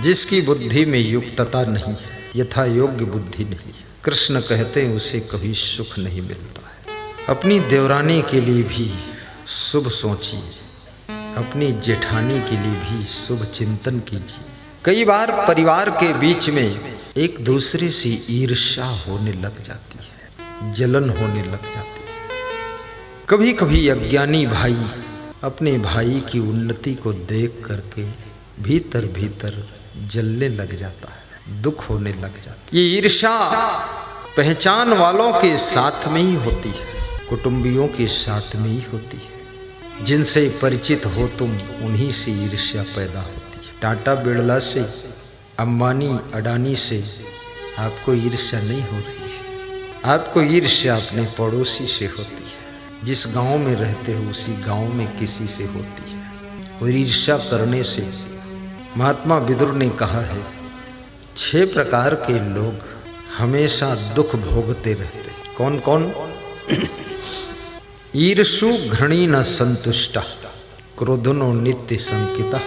जिसकी बुद्धि में युक्तता नहीं है, यथा योग्य बुद्धि नहीं, कृष्ण कहते हैं उसे कभी सुख नहीं मिलता है। अपनी देवरानी के लिए भी शुभ सोचिए, अपनी जेठानी के लिए भी शुभ चिंतन कीजिए। कई बार परिवार के बीच में एक दूसरे से ईर्ष्या होने लग जाती है, जलन होने लग जाती है। कभी कभी अज्ञानी भाई अपने भाई की उन्नति को देख करके भीतर भीतर जलने लग जाता है, दुख होने लग जाता है। ये ईर्ष्या पहचान वालों के साथ में ही होती है, कुटुंबियों के साथ में ही होती है। जिनसे परिचित हो तुम, उन्हीं से ईर्ष्या पैदा होती है। टाटा बिरला से, अंबानी अडानी से आपको ईर्ष्या नहीं हो रही है, आपको ईर्ष्या अपने पड़ोसी से होती है। जिस गांव में रहते हो उसी गांव में किसी से होती है। और ईर्ष्या करने से महात्मा विदुर ने कहा है 6 प्रकार के लोग हमेशा दुख भोगते रहते। कौन कौन? ईर्षु घृणी न संतुष्टा, क्रोधनो नित्य संकिता,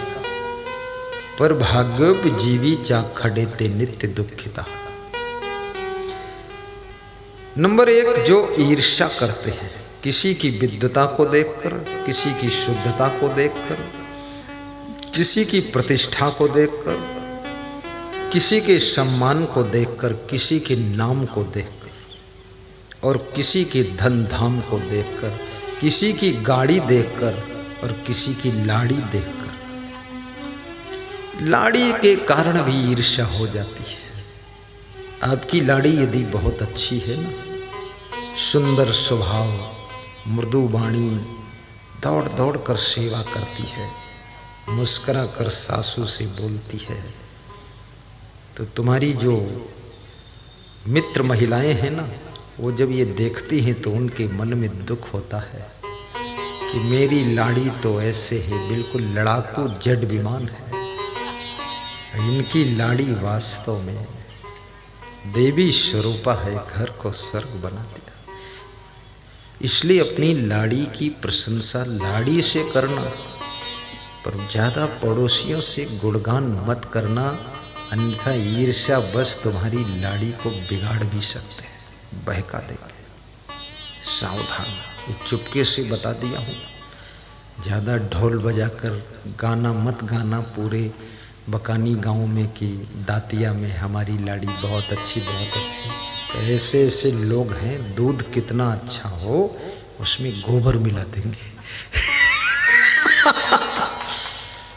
पर भाग्योप जीवी चा खडेते नित्य दुखिता। नंबर 1, जो ईर्ष्या करते हैं किसी की विद्वता को देखकर, किसी की शुद्धता को देखकर, किसी की प्रतिष्ठा को देखकर, किसी के सम्मान को देखकर, किसी के नाम को देखकर, और किसी के धन धाम को देखकर, किसी की गाड़ी देखकर और किसी की लाड़ी देखकर। लाड़ी के कारण भी ईर्ष्या हो जाती है। आपकी लाड़ी यदि बहुत अच्छी है ना, सुंदर स्वभाव, मृदु वाणी, दौड़ दौड़ कर सेवा करती है, मुस्कुरा कर सासू से बोलती है, तो तुम्हारी जो मित्र महिलाएं हैं ना, वो जब ये देखती हैं तो उनके मन में दुख होता है कि मेरी लाड़ी तो ऐसे है, बिल्कुल लड़ाकू जेट विमान है। इनकी लाड़ी वास्तव में देवी स्वरूपा है, घर को स्वर्ग बना दिया। इसलिए अपनी लाड़ी की प्रशंसा लाड़ी से करना, पर ज़्यादा पड़ोसियों से गुणगान मत करना, अन्यथा ईर्ष्या बस तुम्हारी लाड़ी को बिगाड़ भी सकते हैं, बहका देंगे। सावधान, ये चुपके से बता दिया हूँ। ज़्यादा ढोल बजाकर गाना मत गाना पूरे बकानी गांव में कि दातिया में हमारी लाड़ी बहुत अच्छी, बहुत अच्छी। तो ऐसे ऐसे लोग हैं, दूध कितना अच्छा हो उसमें गोबर मिला देंगे।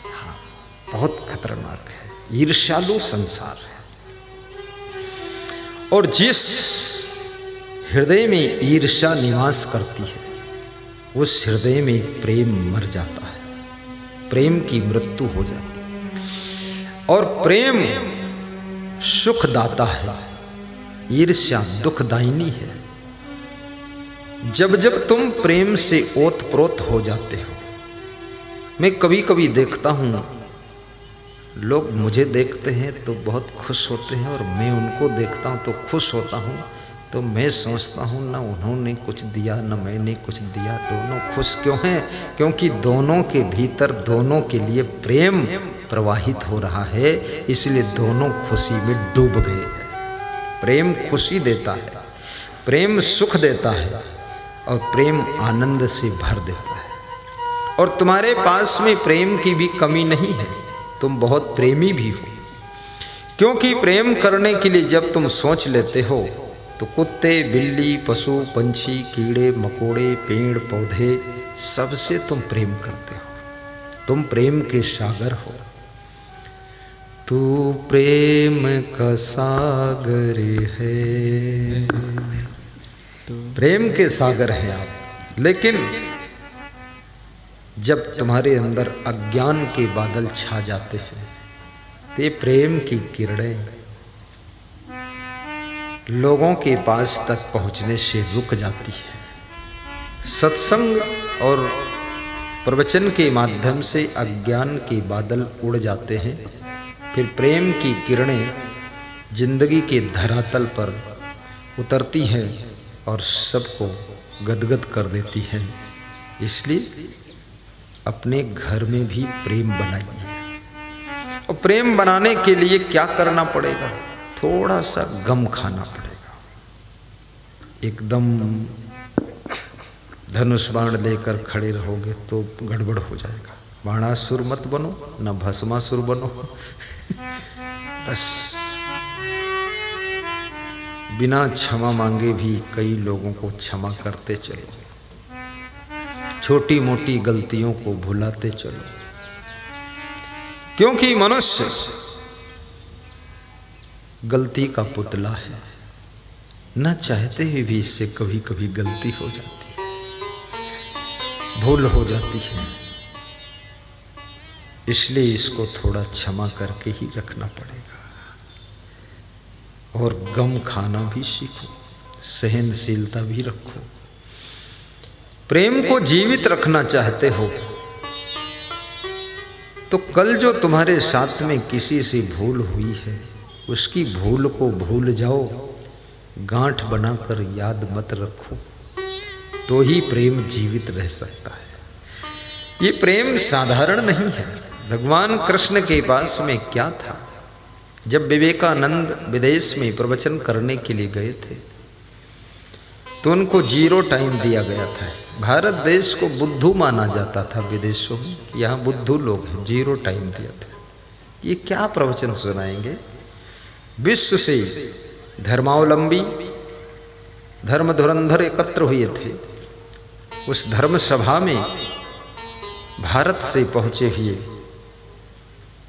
हाँ, बहुत खतरनाक है, ईर्ष्यालु संसार है। और जिस हृदय में ईर्ष्या निवास करती है, उस हृदय में प्रेम मर जाता है, प्रेम की मृत्यु हो जाती है। और प्रेम सुखदाता है, ईर्ष्या दुखदायिनी है। जब जब तुम प्रेम से ओतप्रोत हो जाते हो, मैं कभी कभी देखता हूँ लोग मुझे देखते हैं तो बहुत खुश होते हैं, और मैं उनको देखता हूँ तो खुश होता हूँ। तो मैं सोचता हूँ ना उन्होंने कुछ दिया ना मैंने कुछ दिया, दोनों खुश क्यों हैं? क्योंकि दोनों के भीतर दोनों के लिए प्रेम प्रवाहित हो रहा है, इसलिए दोनों खुशी में डूब गए हैं। प्रेम खुशी देता है, प्रेम सुख देता है, और प्रेम आनंद से भर देता है। और तुम्हारे पास में प्रेम की भी कमी नहीं है, तुम बहुत प्रेमी भी हो। क्योंकि प्रेम करने के लिए जब तुम सोच लेते हो तो कुत्ते, बिल्ली, पशु, पंछी, कीड़े मकोड़े, पेड़ पौधे, सबसे तुम प्रेम करते हो। तुम प्रेम के सागर हो। तू प्रेम का सागर है, प्रेम के सागर है आप। लेकिन जब तुम्हारे अंदर अज्ञान के बादल छा जाते हैं, ते प्रेम की किरणें लोगों के पास तक पहुंचने से रुक जाती है। सत्संग और प्रवचन के माध्यम से अज्ञान के बादल उड़ जाते हैं, फिर प्रेम की किरणें जिंदगी के धरातल पर उतरती हैं और सबको गदगद कर देती हैं। इसलिए अपने घर में भी प्रेम बनाइए। और प्रेम बनाने के लिए क्या करना पड़ेगा? थोड़ा सा गम खाना पड़ेगा। एकदम धनुष बाण लेकर खड़े रहोगे तो गड़बड़ हो जाएगा। बाणासुर मत बनो, न भस्मासुर बनो। बस बिना क्षमा मांगे भी कई लोगों को क्षमा करते चलो, छोटी मोटी गलतियों को भुलाते चलो, क्योंकि मनुष्य गलती का पुतला है। न चाहते हुए भी इससे कभी कभी गलती हो जाती है, भूल हो जाती है। इसलिए इसको थोड़ा क्षमा करके ही रखना पड़ेगा। और गम खाना भी सीखो, सहनशीलता भी रखो। प्रेम को जीवित रखना चाहते हो तो कल जो तुम्हारे साथ में किसी से भूल हुई है उसकी भूल को भूल जाओ, गांठ बनाकर याद मत रखो, तो ही प्रेम जीवित रह सकता है। ये प्रेम साधारण नहीं है। भगवान कृष्ण के पास में क्या था? जब विवेकानंद विदेश में प्रवचन करने के लिए गए थे तो उनको 0 टाइम दिया गया था। भारत देश को बुद्धू माना जाता था विदेशों में, यहाँ बुद्धू लोग हैं, 0 टाइम दिया था। ये क्या प्रवचन सुनाएंगे? विश्व से धर्मावलंबी, धर्म धुरंधर एकत्र हुए थे। उस धर्म सभा में भारत से पहुंचे हुए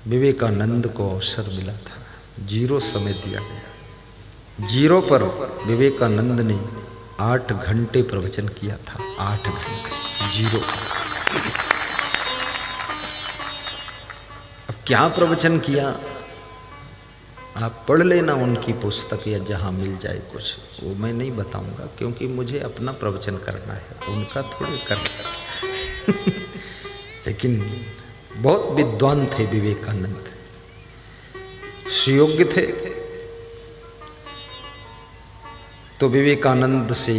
विवेकानंद को अवसर मिला था। 0 समय दिया गया। 0 पर विवेकानंद ने 8 घंटे प्रवचन किया था। 8 घंटे 0। अब क्या प्रवचन किया आप पढ़ लेना उनकी पुस्तक या जहाँ मिल जाए कुछ, वो मैं नहीं बताऊंगा क्योंकि मुझे अपना प्रवचन करना है, उनका थोड़े करना। लेकिन बहुत विद्वान थे विवेकानंद, सुयोग्य थे। तो विवेकानंद से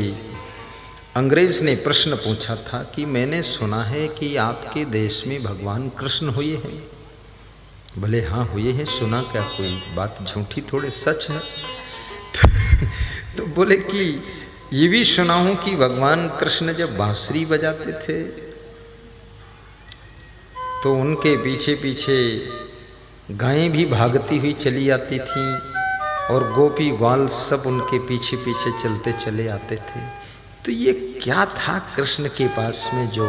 अंग्रेज ने प्रश्न पूछा था कि मैंने सुना है कि आपके देश में भगवान कृष्ण हुए हैं। बोले हाँ हुए हैं। सुना क्या, कोई बात झूठी थोड़े, सच है। तो बोले कि ये भी सुना हूं कि भगवान कृष्ण जब बांसुरी बजाते थे तो उनके पीछे पीछे गायें भी भागती हुई चली आती थीं और गोपी ग्वाल सब उनके पीछे पीछे चलते चले आते थे। तो ये क्या था कृष्ण के पास में जो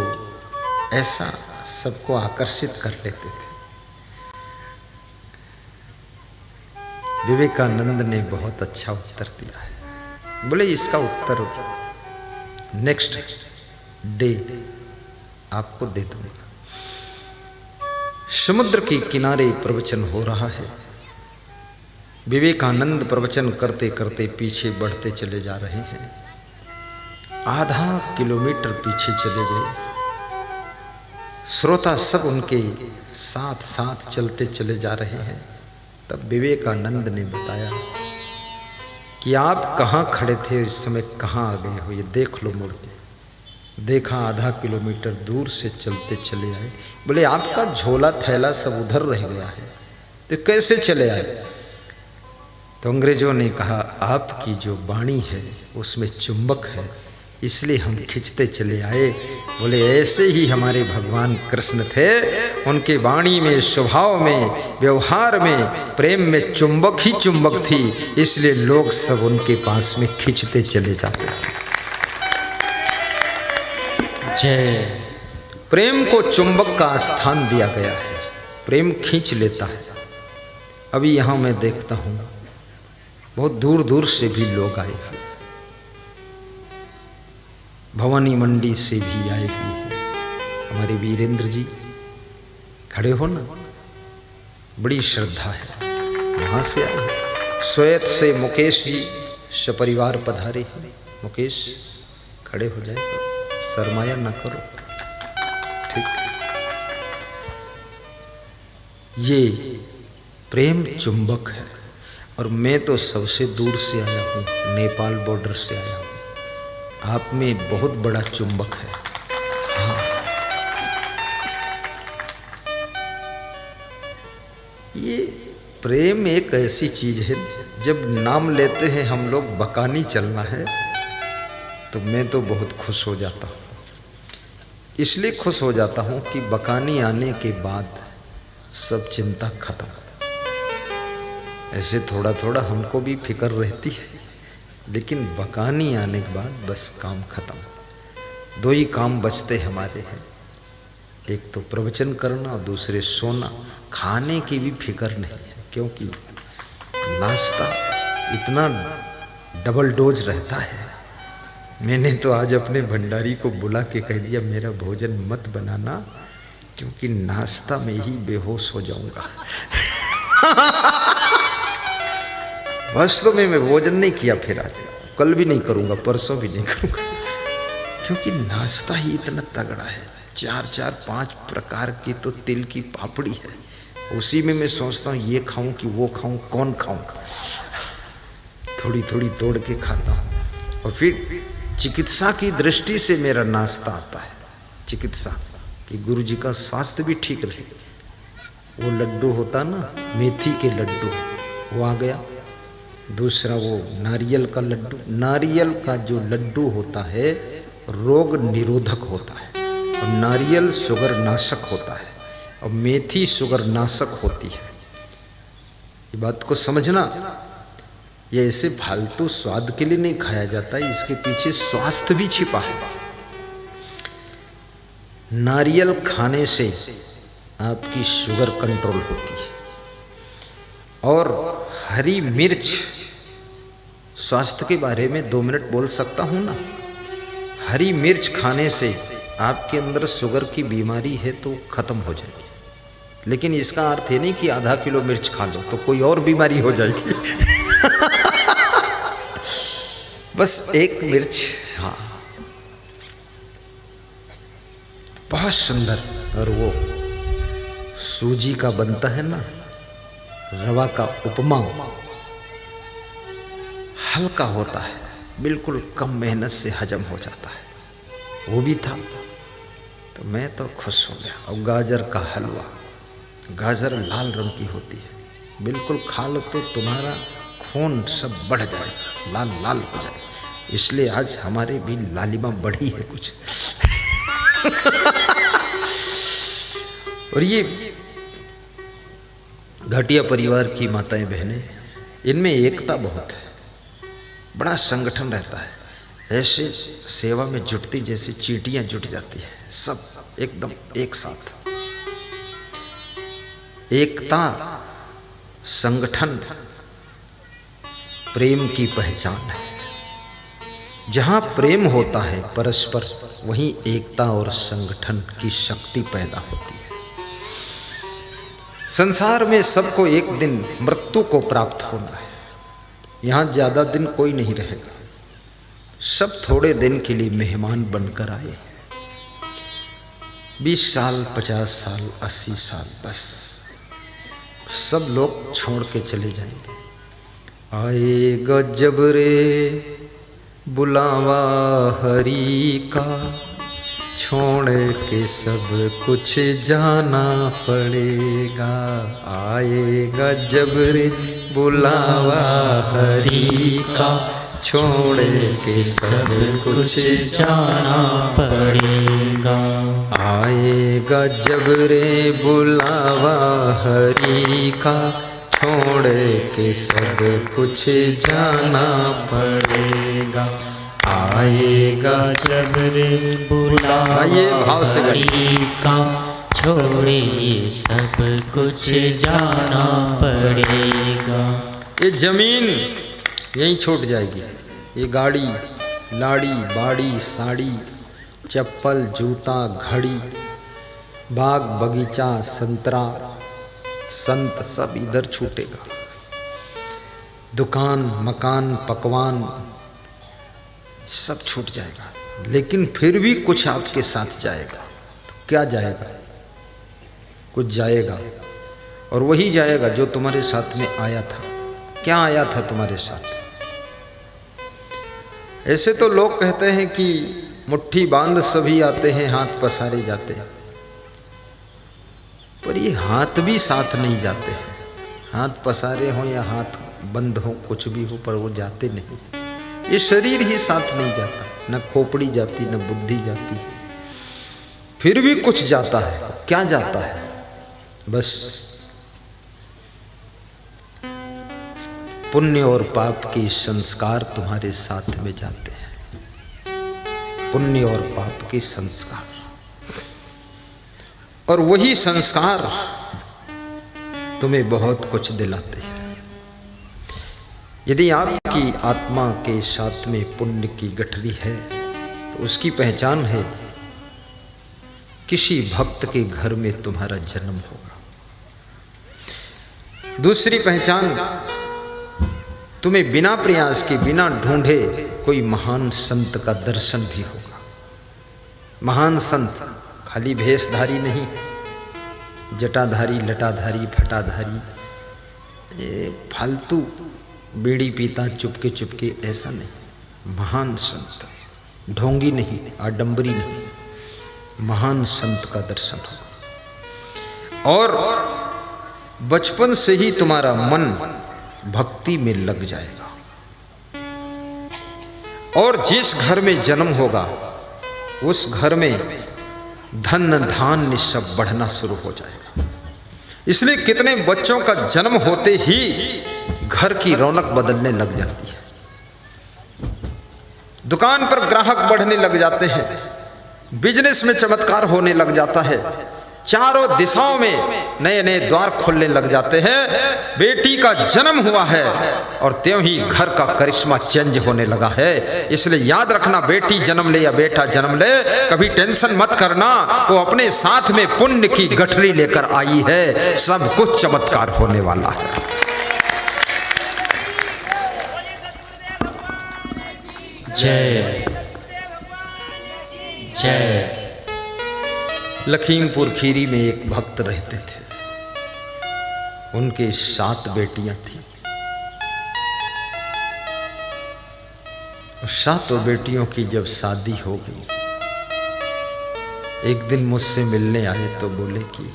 ऐसा सबको आकर्षित कर लेते थे? विवेकानंद ने बहुत अच्छा उत्तर दिया है। बोले इसका उत्तर नेक्स्ट डे आपको दे दूंगा। समुद्र के किनारे प्रवचन हो रहा है। विवेकानंद प्रवचन करते करते पीछे बढ़ते चले जा रहे हैं। आधा किलोमीटर पीछे चले गए। श्रोता सब उनके साथ साथ चलते चले जा रहे हैं। तब विवेकानंद ने बताया कि आप कहाँ खड़े थे इस समय, कहाँ आ गए हो, ये देख लो मुड़ के। देखा आधा किलोमीटर दूर से चलते चले आए। बोले आपका झोला थैला सब उधर रह गया है, तो कैसे चले आए? तो अंग्रेजों ने कहा आपकी जो वाणी है उसमें चुंबक है, इसलिए हम खींचते चले आए। बोले ऐसे ही हमारे भगवान कृष्ण थे, उनके वाणी में, स्वभाव में, व्यवहार में, प्रेम में चुंबक ही चुंबक थी, इसलिए लोग सब उनके पास में खींचते चले जाते थे। जय। प्रेम को चुंबक का स्थान दिया गया है। प्रेम खींच लेता है। अभी यहाँ मैं देखता हूँ बहुत दूर दूर से भी लोग आए हैं, भवानी मंडी से भी आए हुए हैं। हमारे वीरेंद्र जी खड़े हो ना, बड़ी श्रद्धा है, वहाँ से आए। सोयत से मुकेश जी सपरिवार पधारे हैं। मुकेश खड़े हो जाए, शर्माया ना करो, ठीक। ये प्रेम चुंबक है। और मैं तो सबसे दूर से आया हूँ, नेपाल बॉर्डर से आया हूँ। आप में बहुत बड़ा चुंबक है। हाँ, ये प्रेम एक ऐसी चीज है, जब नाम लेते हैं हम लोग बकानी चलना है तो मैं तो बहुत खुश हो जाता हूँ। इसलिए खुश हो जाता हूँ कि बकानी आने के बाद सब चिंता खत्म। ऐसे थोड़ा थोड़ा हमको भी फिक्र रहती है, लेकिन बकानी आने के बाद बस काम खत्म। दो ही काम बचते हमारे हैं, एक तो प्रवचन करना और दूसरे सोना। खाने की भी फिक्र नहीं है, क्योंकि नाश्ता इतना डबल डोज रहता है। मैंने तो आज अपने भंडारी को बुला के कह दिया मेरा भोजन मत बनाना, क्योंकि नाश्ता में ही बेहोश हो जाऊंगा। वास्तव में मैं भोजन नहीं किया, फिर आज कल भी नहीं करूंगा, परसों भी नहीं करूंगा, क्योंकि नाश्ता ही इतना तगड़ा है। 4-4 5 प्रकार की तो तिल की पापड़ी है, उसी में मैं सोचता हूँ ये खाऊं कि वो खाऊं, कौन खाऊंगा। थोड़ी थोड़ी तोड़ के खाता हूँ। और फिर चिकित्सा की दृष्टि से मेरा नाश्ता आता है, चिकित्सा कि गुरु जी का स्वास्थ्य भी ठीक रहे। वो लड्डू होता ना, मेथी के लड्डू, वो आ गया। दूसरा वो नारियल का लड्डू। नारियल का जो लड्डू होता है रोग निरोधक होता है, और नारियल शुगर नाशक होता है, और मेथी शुगर नाशक होती है। ये बात को समझना, ये ऐसे फालतू स्वाद के लिए नहीं खाया जाता, इसके पीछे स्वास्थ्य भी छिपा है। नारियल खाने से आपकी शुगर कंट्रोल होती है। और हरी मिर्च, स्वास्थ्य के बारे में 2 मिनट बोल सकता हूं ना। हरी मिर्च खाने से आपके अंदर शुगर की बीमारी है तो खत्म हो जाएगी, लेकिन इसका अर्थ ये नहीं कि आधा किलो मिर्च खा लो तो कोई और बीमारी हो जाएगी। बस एक मिर्च, हाँ, बहुत सुंदर। और वो सूजी का बनता है ना, रवा का उपमा, हल्का होता है, बिल्कुल कम मेहनत से हजम हो जाता है, वो भी था। तो मैं तो खुश हो गया। और गाजर का हलवा, गाजर लाल रंग की होती है, बिल्कुल खा लो तो तुम्हारा खून सब बढ़ जाएगा, लाल लाल हो जाएगा। इसलिए आज हमारे भी लालिमा बढ़ी है कुछ। और ये घाटिया परिवार की माताएं बहनें, इनमें एकता बहुत है, बड़ा संगठन रहता है। ऐसे सेवा में जुटती जैसे चींटियां जुट जाती है, सब एकदम एक साथ। एकता, संगठन प्रेम की पहचान है। जहां प्रेम होता है परस्पर, वहीं एकता और संगठन की शक्ति पैदा होती है। संसार में सबको एक दिन मृत्यु को प्राप्त होना है। यहां ज्यादा दिन कोई नहीं रहेगा, सब थोड़े दिन के लिए मेहमान बनकर आए। 20 साल, 50 साल, 80 साल, बस सब लोग छोड़ के चले जाएंगे। आएगा जब रे बुलावा हरि का, छोड़ के सब कुछ जाना पड़ेगा। आएगा जब रे बुलावा हरि का, छोड़ के सब कुछ जाना पड़ेगा। आएगा जब रे बुलावा हरि का, छोड़ के सब कुछ जाना पड़ेगा। आएगा जब रे बुलावा हरि का, छोड़े सब कुछ जाना पड़ेगा। ये जमीन यहीं छूट जाएगी, ये गाड़ी, लाड़ी, बाड़ी, साड़ी, चप्पल, जूता, घड़ी, बाग बगीचा, संतरा, संत, सब इधर छूटेगा। दुकान, मकान, पकवान सब छूट जाएगा, लेकिन फिर भी कुछ आपके साथ जाएगा। तो क्या जाएगा? कुछ जाएगा, और वही जाएगा जो तुम्हारे साथ में आया था। क्या आया था तुम्हारे साथ? ऐसे तो लोग कहते हैं कि मुट्ठी बांध सभी आते हैं, हाथ पसारे जाते हैं, पर ये हाथ भी साथ नहीं जाते हैं। हाथ पसारे हों या हाथ बंद हो, कुछ भी हो, पर वो जाते नहीं। ये शरीर ही साथ नहीं जाता, न खोपड़ी जाती न बुद्धि जाती, फिर भी कुछ जाता है। क्या जाता है? बस पुण्य और पाप के संस्कार तुम्हारे साथ में जाते हैं। पुण्य और पाप के संस्कार, और वही संस्कार तुम्हें बहुत कुछ दिलाते हैं। यदि आपकी आत्मा के साथ में पुण्य की गठरी है तो उसकी पहचान है किसी भक्त के घर में तुम्हारा जन्म होगा। दूसरी पहचान, तुम्हें बिना प्रयास के, बिना ढूंढे कोई महान संत का दर्शन भी होगा। महान संत खाली भेषधारी नहीं, जटाधारी, लटाधारी, फटाधारी, ये फालतू बीड़ी पीता चुपके चुपके, ऐसा नहीं। महान संत, ढोंगी नहीं, आडंबरी नहीं, महान संत का दर्शन हो। और बचपन से ही तुम्हारा मन भक्ति में लग जाएगा, और जिस घर में जन्म होगा उस घर में धन धान्य सब बढ़ना शुरू हो जाएगा। इसलिए कितने बच्चों का जन्म होते ही घर की रौनक बदलने लग जाती है, दुकान पर ग्राहक बढ़ने लग जाते हैं, बिजनेस में चमत्कार होने लग जाता है, चारों दिशाओं में नए नए द्वार खुलने लग जाते हैं। बेटी का जन्म हुआ है और त्यों ही घर का करिश्मा चेंज होने लगा है। इसलिए याद रखना, बेटी जन्म ले या बेटा जन्म ले, कभी टेंशन मत करना, वो अपने साथ में पुण्य की गठरी लेकर आई है, सब कुछ चमत्कार होने वाला है। जय जय। लखीमपुर खीरी में एक भक्त रहते थे, उनके 7 बेटियां थी। 7 बेटियों की जब शादी हो गई, एक दिन मुझसे मिलने आए तो बोले कि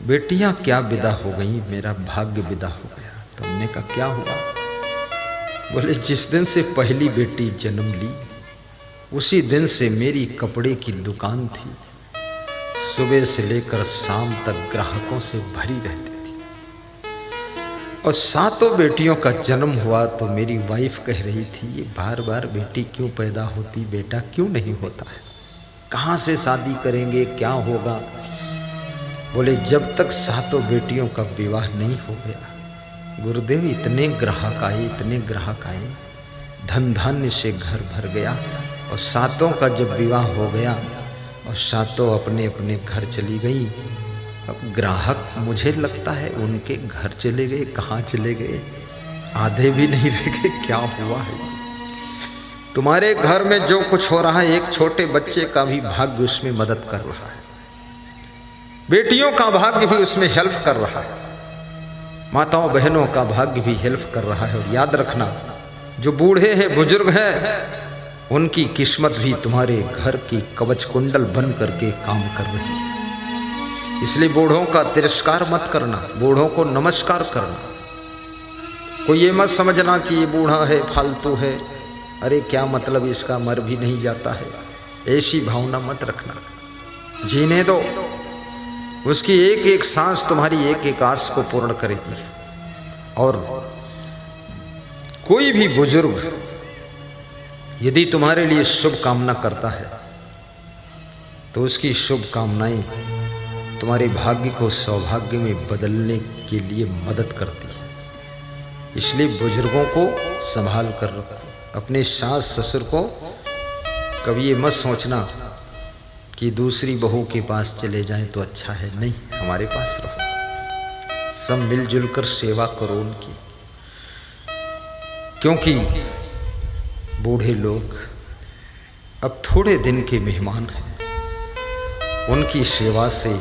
बेटियां क्या विदा हो गई, मेरा भाग्य विदा हो गया। तो हमने कहा क्या हुआ? बोले जिस दिन से पहली बेटी जन्म ली उसी दिन से मेरी कपड़े की दुकान थी, सुबह से लेकर शाम तक ग्राहकों से भरी रहती थी। और 7 बेटियों का जन्म हुआ तो मेरी वाइफ कह रही थी, ये बार बार बेटी क्यों पैदा होती, बेटा क्यों नहीं होता है, कहाँ से शादी करेंगे, क्या होगा? बोले जब तक 7 बेटियों का विवाह नहीं हो गया, गुरुदेव इतने ग्राहक आए, इतने ग्राहक आए, धन धान्य से घर भर गया। और 7 का जब विवाह हो गया और 7 अपने अपने घर चली गई, अब ग्राहक मुझे लगता है उनके घर चले गए, कहाँ चले गए, आधे भी नहीं रह गए। क्या हुआ है? तुम्हारे घर में जो कुछ हो रहा है, एक छोटे बच्चे का भी भाग्य उसमें मदद कर रहा है, बेटियों का भाग्य भी उसमें हेल्प कर रहा है, माताओं बहनों का भाग्य भी हेल्प कर रहा है। और याद रखना, जो बूढ़े हैं, बुजुर्ग हैं, उनकी किस्मत भी तुम्हारे घर की कवच कुंडल बन करके काम कर रही है। इसलिए बूढ़ों का तिरस्कार मत करना, बूढ़ों को नमस्कार करना। कोई ये मत समझना कि ये बूढ़ा है, फालतू है, अरे क्या मतलब इसका, मर भी नहीं जाता है, ऐसी भावना मत रखना। जीने दो, उसकी एक एक सांस तुम्हारी एक एक आस को पूर्ण करेगी। और कोई भी बुजुर्ग यदि तुम्हारे लिए शुभ कामना करता है तो उसकी शुभ कामनाएं तुम्हारे भाग्य को सौभाग्य में बदलने के लिए मदद करती है। इसलिए बुजुर्गों को संभाल कर रखो। अपने सास ससुर को कभी ये मत सोचना कि दूसरी बहू के पास चले जाएं तो अच्छा है, नहीं, हमारे पास रहो, सब मिलजुल कर सेवा करो उनकी। क्योंकि बूढ़े लोग अब थोड़े दिन के मेहमान हैं, उनकी सेवा से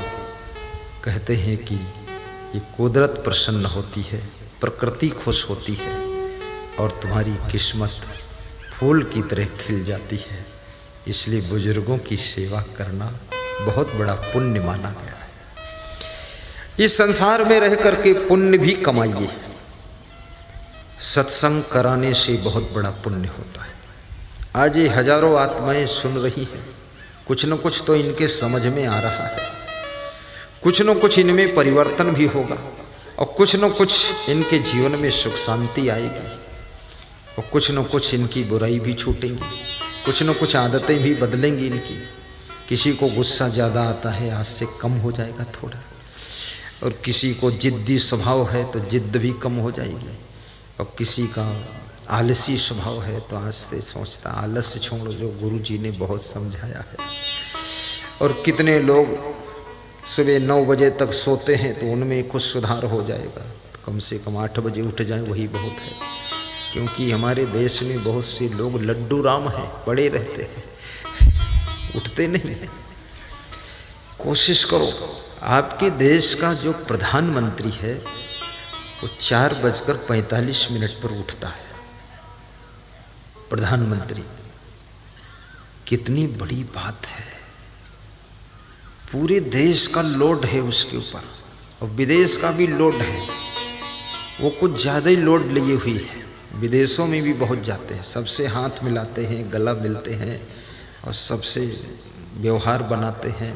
कहते हैं कि ये कुदरत प्रसन्न होती है, प्रकृति खुश होती है और तुम्हारी किस्मत फूल की तरह खिल जाती है। इसलिए बुजुर्गों की सेवा करना बहुत बड़ा पुण्य माना गया है। इस संसार में रह करके पुण्य भी कमाइए। सत्संग कराने से बहुत बड़ा पुण्य होता है। आज ये हजारों आत्माएं सुन रही हैं, कुछ न कुछ तो इनके समझ में आ रहा है, कुछ न कुछ इनमें परिवर्तन भी होगा, और कुछ न कुछ इनके जीवन में सुख शांति आएगी, और कुछ न कुछ इनकी बुराई भी छूटेंगी, कुछ न कुछ आदतें भी बदलेंगी इनकी। किसी को गुस्सा ज़्यादा आता है, आज से कम हो जाएगा थोड़ा, और किसी को जिद्दी स्वभाव है तो जिद्द भी कम हो जाएगी, और किसी का आलसी स्वभाव है तो आज से सोचता आलस्य छोड़ो, जो गुरु जी ने बहुत समझाया है। और कितने लोग सुबह 9 बजे तक सोते हैं तो उनमें कुछ सुधार हो जाएगा, तो कम से कम 8 बजे उठ जाए वही बहुत है। क्योंकि हमारे देश में बहुत से लोग लड्डू राम हैं, पड़े रहते हैं, उठते नहीं हैं। कोशिश करो, आपके देश का जो प्रधानमंत्री है वो 4:45 पर उठता है। प्रधानमंत्री, कितनी बड़ी बात है। पूरे देश का लोड है उसके ऊपर, और विदेश का भी लोड है। वो कुछ ज़्यादा ही लोड लिए हुई है। विदेशों में भी बहुत जाते हैं, सबसे हाथ मिलाते हैं, गला मिलते हैं, और सबसे व्यवहार बनाते हैं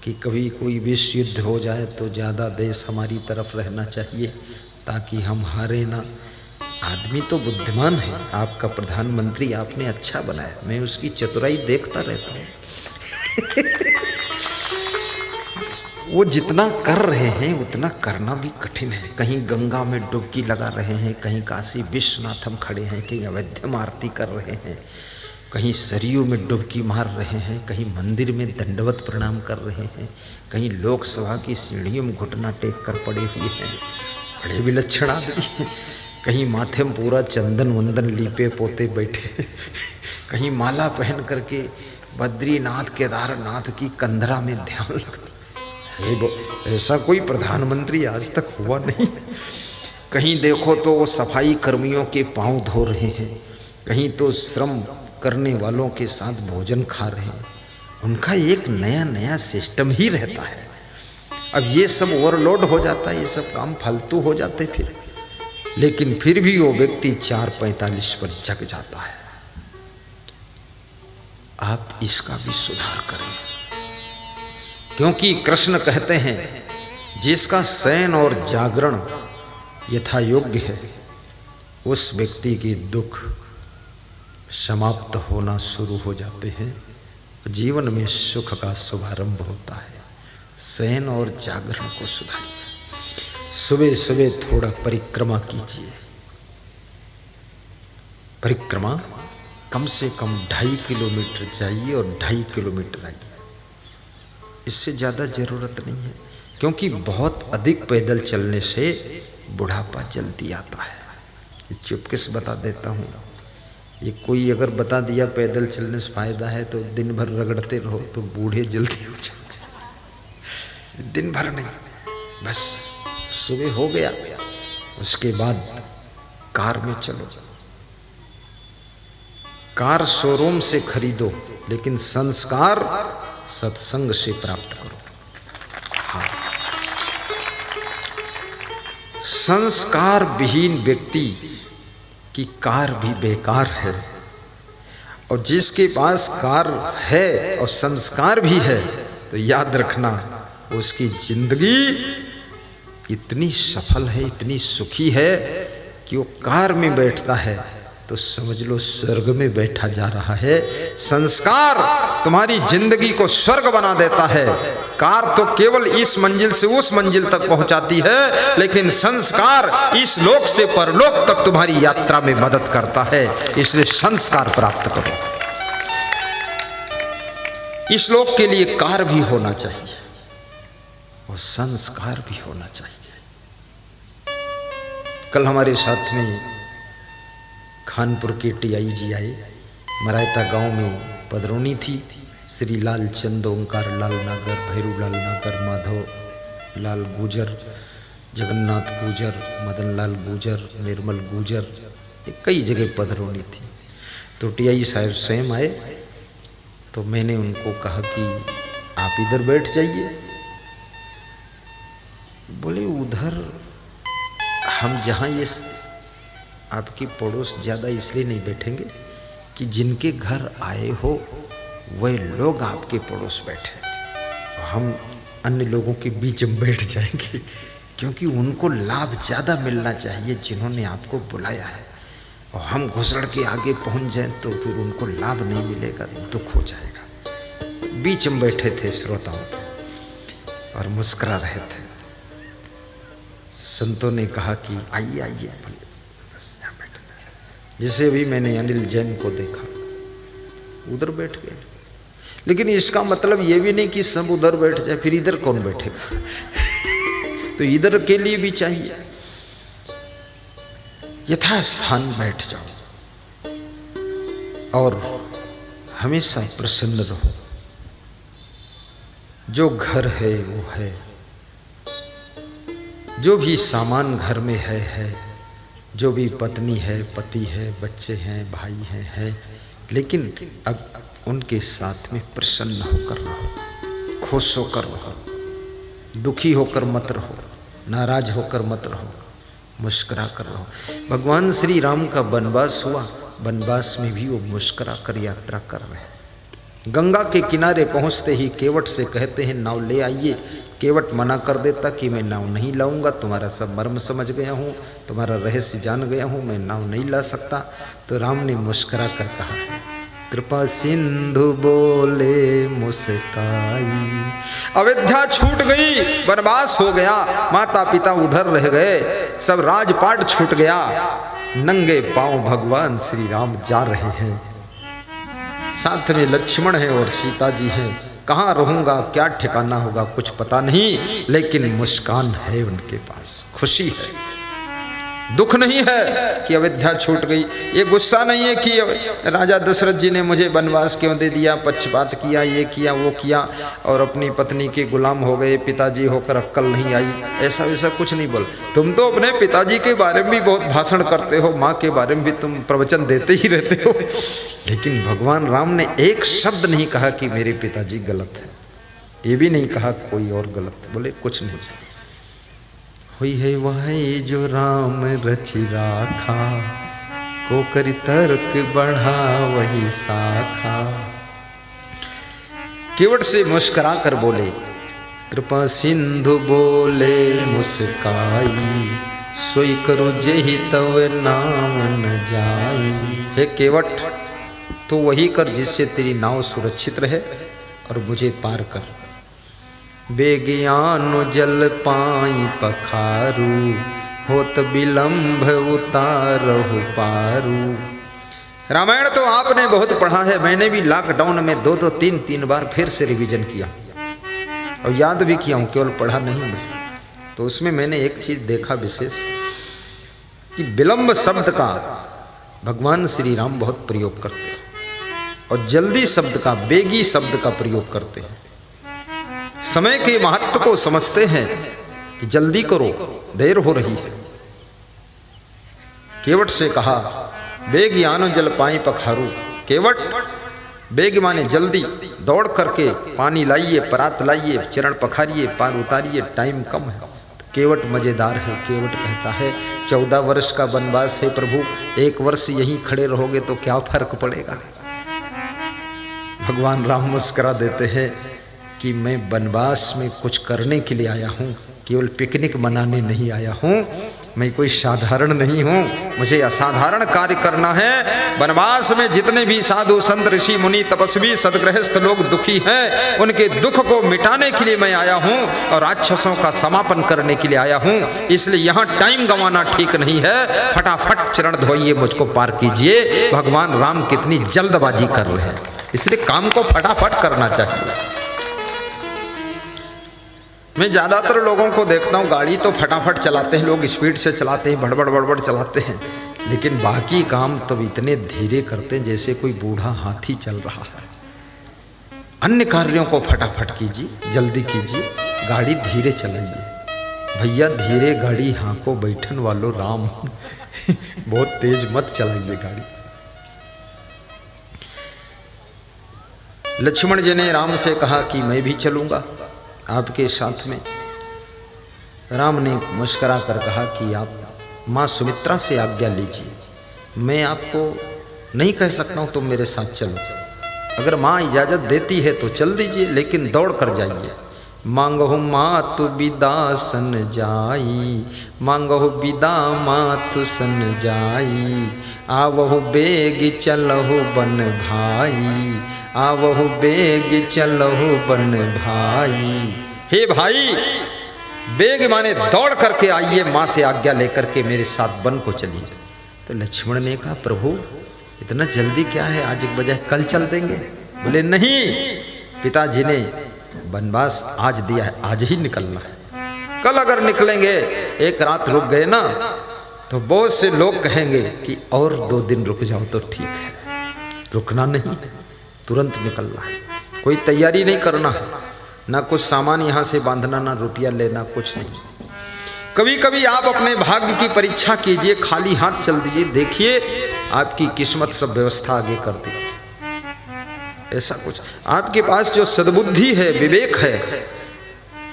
कि कभी कोई विश्व युद्ध हो जाए तो ज़्यादा देश हमारी तरफ रहना चाहिए ताकि हम हारे ना। आदमी तो बुद्धिमान है, आपका प्रधानमंत्री आपने अच्छा बनाया, मैं उसकी चतुराई देखता रहता हूँ। वो जितना कर रहे हैं उतना करना भी कठिन है। कहीं गंगा में डुबकी लगा रहे हैं, कहीं काशी विश्वनाथम खड़े हैं, कहीं अवध्यम आरती कर रहे हैं, कहीं सरयू में डुबकी मार रहे हैं, कहीं मंदिर में दंडवत प्रणाम कर रहे हैं, कहीं लोकसभा की सीढ़ियों में घुटना टेक कर पड़े हुए हैं, बड़े विलक्षण आदमी हैं। कहीं माथे में पूरा चंदन वंदन लीपे पोते बैठे, कहीं माला पहन करके बद्रीनाथ केदारनाथ की कंधरा में ध्यान लगा। ऐसा कोई प्रधानमंत्री आज तक हुआ नहीं। कहीं देखो तो वो सफाई कर्मियों के पांव धो रहे हैं, कहीं तो श्रम करने वालों के साथ भोजन खा रहे हैं। उनका एक नया नया सिस्टम ही रहता है। अब ये सब ओवरलोड हो जाता है, ये सब काम फालतू हो जाते फिर, लेकिन फिर भी वो व्यक्ति 4:45 पर जग जाता है। आप इसका भी सुधार करें, क्योंकि कृष्ण कहते हैं जिसका शयन और जागरण यथा योग्य है उस व्यक्ति के दुख समाप्त होना शुरू हो जाते हैं, जीवन में सुख का शुभारंभ होता है। शयन और जागरण को सुधारिए। सुबह सुबह थोड़ा परिक्रमा कीजिए। परिक्रमा कम से कम 2.5 किलोमीटर जाइए और 2.5 किलोमीटर आइए, इससे ज़्यादा ज़रूरत नहीं है। क्योंकि बहुत अधिक पैदल चलने से बुढ़ापा जल्दी आता है। ये चुपके से बता देता हूँ, ये कोई अगर बता दिया पैदल चलने से फ़ायदा है तो दिन भर रगड़ते रहो तो बूढ़े जल्दी हो जाओगे। दिन भर नहीं, बस सुबह हो गया उसके बाद कार में चलो। कार शोरूम से खरीदो, लेकिन संस्कार सत्संग से प्राप्त करो। हाँ, संस्कार विहीन व्यक्ति की कार भी बेकार है, और जिसके पास कार है और संस्कार भी है तो याद रखना उसकी जिंदगी इतनी सफल है, इतनी सुखी है कि वो कार में बैठता है तो समझ लो स्वर्ग में बैठा जा रहा है। संस्कार तुम्हारी जिंदगी को स्वर्ग बना देता है। कार तो केवल इस मंजिल से उस मंजिल तक पहुंचाती है, लेकिन संस्कार इस लोक से परलोक तक तुम्हारी यात्रा में मदद करता है। इसलिए संस्कार प्राप्त करो। इस लोक के लिए कार भी होना चाहिए और संस्कार भी होना चाहिए। कल हमारे साथ में खानपुर के टीआई जी आए। मरायता गांव में पधरौनी थी। श्री लाल चंद, ओंकार लाल नागर, भैरू लाल नागर, माधव लाल गुजर, जगन्नाथ गुजर, मदन लाल गुजर, निर्मल गुजर, कई जगह पधरौनी थी। तो टीआई साहब स्वयं आए, तो मैंने उनको कहा कि आप इधर बैठ जाइए। बोले उधर हम जहाँ ये आपकी पड़ोस ज़्यादा इसलिए नहीं बैठेंगे कि जिनके घर आए हो वह लोग आपके पड़ोस बैठे, हम अन्य लोगों के बीच में बैठ जाएंगे, क्योंकि उनको लाभ ज़्यादा मिलना चाहिए जिन्होंने आपको बुलाया है, और हम घुसड़ के आगे पहुंच जाएं तो फिर उनको लाभ नहीं मिलेगा, दुख हो जाएगा। बीच में बैठे थे श्रोताओं के और मुस्कुरा रहे थे। संतों ने कहा कि आइए आइए, बस यहाँ बैठे। जैसे अभी मैंने अनिल जैन को देखा, उधर बैठ गए, लेकिन इसका मतलब ये भी नहीं कि सब उधर बैठ जाए, फिर इधर कौन बैठेगा? तो इधर के लिए भी चाहिए, यथास्थान बैठ जाओ और हमेशा प्रसन्न रहो। जो घर है वो है, जो भी सामान घर में है, जो भी पत्नी है, पति है, बच्चे हैं, भाई हैं, लेकिन अब उनके साथ में प्रसन्न होकर रहो, खुश होकर रहो, दुखी होकर मत रहो, नाराज होकर मत रहो, मुस्कुरा कर रहो। भगवान श्री राम का वनवास हुआ, वनवास में भी वो मुस्कुरा कर यात्रा कर रहे हैं। गंगा के किनारे पहुंचते ही केवट से कहते हैं नाव ले आइए। केवट मना कर देता कि मैं नाव नहीं लाऊंगा, तुम्हारा सब मर्म समझ गया हूँ, तुम्हारा रहस्य जान गया हूँ, मैं नाव नहीं ला सकता। तो राम ने मुस्कुरा कर कहा, कृपा सिंधु बोले मुस्काई। अयोध्या छूट गई, वनवास हो गया, माता पिता उधर रह गए, सब राजपाट छूट गया, नंगे पांव भगवान श्री राम जा रहे हैं। साथ में लक्ष्मण है और सीता जी हैं। कहाँ रहूंगा, क्या ठिकाना होगा, कुछ पता नहीं, लेकिन मुस्कान है उनके पास, खुशी है, दुख नहीं है कि अयोध्या छूट गई। ये गुस्सा नहीं है कि राजा दशरथ जी ने मुझे वनवास क्यों दे दिया, पक्षपात किया, ये किया वो किया, और अपनी पत्नी के गुलाम हो गए, पिताजी होकर अक्कल नहीं आई, ऐसा वैसा कुछ नहीं बोल। तुम तो अपने पिताजी के बारे में भी बहुत भाषण करते हो, माँ के बारे में भी तुम प्रवचन देते ही रहते हो, लेकिन भगवान राम ने एक शब्द नहीं कहा कि मेरे पिताजी गलत है, ये भी नहीं कहा कोई और गलत। बोले कुछ नहीं हुई है वह जो राम रचि राखा, को करि तर्क बढ़ा वही साखा। केवट से मुस्कुरा कर बोले, कृपा सिंधु बोले मुस्काई, सोई करो जेहि तव नाम न जाई। हे केवट, तो वही कर जिससे तेरी नाव सुरक्षित रहे और मुझे पार कर। बेगियानो जल पाई पखारू, होत विलंब उतारहु पारू। रामायण तो आपने बहुत पढ़ा है, मैंने भी लॉकडाउन में 2-2, 3-3 बार फिर से रिवीजन किया और याद भी किया हूँ, केवल पढ़ा नहीं मैं। तो उसमें मैंने एक चीज देखा विशेष, कि विलंब शब्द का भगवान श्री राम बहुत प्रयोग करते हैं, और जल्दी शब्द का, बेगी शब्द का प्रयोग करते हैं। समय के महत्व को समझते हैं कि जल्दी करो, देर हो रही है। केवट से कहा, बेग यानो जल पाई पखारू। केवट, बेग माने जल्दी, दौड़ करके पानी लाइए, परात लाइए, चरण पखारिए, पार उतारिए, टाइम कम है। केवट मजेदार है। केवट कहता है 14 वर्ष का वनवास है प्रभु, 1 वर्ष यहीं खड़े रहोगे तो क्या फर्क पड़ेगा। भगवान राम मुस्कुरा देते हैं कि मैं वनवास में कुछ करने के लिए आया हूँ, केवल पिकनिक मनाने नहीं आया हूँ। मैं कोई साधारण नहीं हूँ, मुझे असाधारण कार्य करना है। वनवास में जितने भी साधु संत ऋषि मुनि तपस्वी सदगृहस्थ लोग दुखी हैं, उनके दुख को मिटाने के लिए मैं आया हूँ और राक्षसों का समापन करने के लिए आया हूँ। इसलिए यहाँ टाइम गंवाना ठीक नहीं है, फटाफट चरण धोइए, मुझको पार कीजिए। भगवान राम कितनी जल्दबाजी कर रहे हैं, इसलिए काम को फटाफट करना चाहिए। मैं ज़्यादातर लोगों को देखता हूँ, गाड़ी तो फटाफट चलाते हैं लोग, स्पीड से चलाते हैं, बड़बड़ बड़बड़ चलाते हैं, लेकिन बाकी काम तो इतने धीरे करते हैं जैसे कोई बूढ़ा हाथी चल रहा है। अन्य कार्यों को फटाफट कीजिए, जल्दी कीजिए, गाड़ी धीरे चलाइए। भैया धीरे गाड़ी हाँको बैठन वालों राम, बहुत तेज मत चलाइए गाड़ी। लक्ष्मण जी ने राम से कहा कि मैं भी चलूंगा आपके साथ में। राम ने मुस्कुरा कर कहा कि आप माँ सुमित्रा से आज्ञा लीजिए, मैं आपको नहीं कह सकता हूँ तुम मेरे साथ चलो। अगर माँ इजाज़त देती है तो चल दीजिए, लेकिन दौड़ कर जाइए। मांगो मातु बिदा सन जाई, मांगो बिदा मातु सन जाई, आवहु बेग चलहु बन भाई, आवहु बेग चलहु बन भाई। हे भाई, बेग माने दौड़ करके आइए, माँ से आज्ञा लेकर के मेरे साथ वन को चलिए। तो लक्ष्मण ने कहा प्रभु इतना जल्दी क्या है, आज एक बजाय कल चल देंगे। बोले नहीं, पिताजी ने वनवास आज दिया है, आज ही निकलना है। कल अगर निकलेंगे, एक रात रुक गए ना, तो बहुत से लोग कहेंगे कि और 2 दिन रुक जाओ तो ठीक है। रुकना नहीं, तुरंत निकलना है। कोई तैयारी नहीं करना है, ना कुछ सामान यहाँ से बांधना, ना रुपया लेना, कुछ नहीं। कभी कभी आप अपने भाग्य की परीक्षा कीजिए, खाली हाथ चल दीजिए, देखिए आपकी किस्मत सब व्यवस्था आगे कर दी। ऐसा कुछ आपके पास जो सद्बुद्धि है, विवेक है,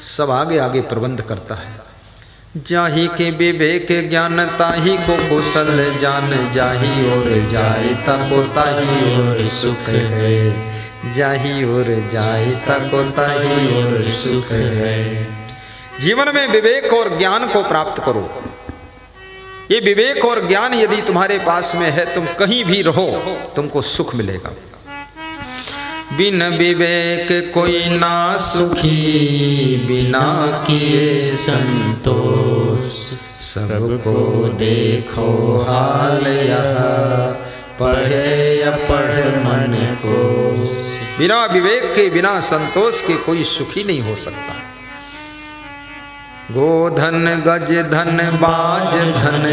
सब आगे आगे प्रबंध करता है। जाही के विवेक ज्ञान ताही को कुशल जान, जाही और जाए तको ताही और सुख है, जाही और जाए तको ताही और सुख है। जीवन में विवेक और ज्ञान को प्राप्त करो। ये विवेक और ज्ञान यदि तुम्हारे पास में है, तुम कहीं भी रहो, तुमको सुख मिलेगा। बिन विवेक कोई ना सुखी, बिना किए संतोष, सबको देखो हाल यह, पढ़े या पढ़ मन को। बिना विवेक के, बिना संतोष के कोई सुखी नहीं हो सकता। गोधन गज धन बाज धन,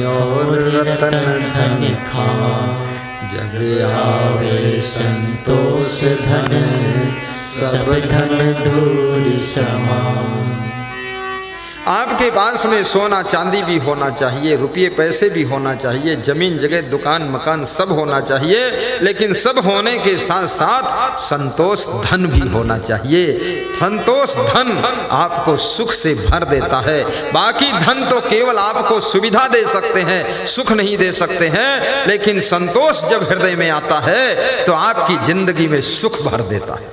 और रतन धन खां, जब आवे संतोष धन, सब धन धूल समान। आपके पास में सोना चांदी भी होना चाहिए, रुपये पैसे भी होना चाहिए, जमीन जगह दुकान मकान सब होना चाहिए, लेकिन सब होने के साथ साथ संतोष धन भी होना चाहिए। संतोष धन आपको सुख से भर देता है। बाकी धन तो केवल आपको सुविधा दे सकते हैं, सुख नहीं दे सकते हैं, लेकिन संतोष जब हृदय में आता है तो आपकी जिंदगी में सुख भर देता है।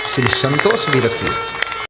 इसलिए संतोष भी रखिए।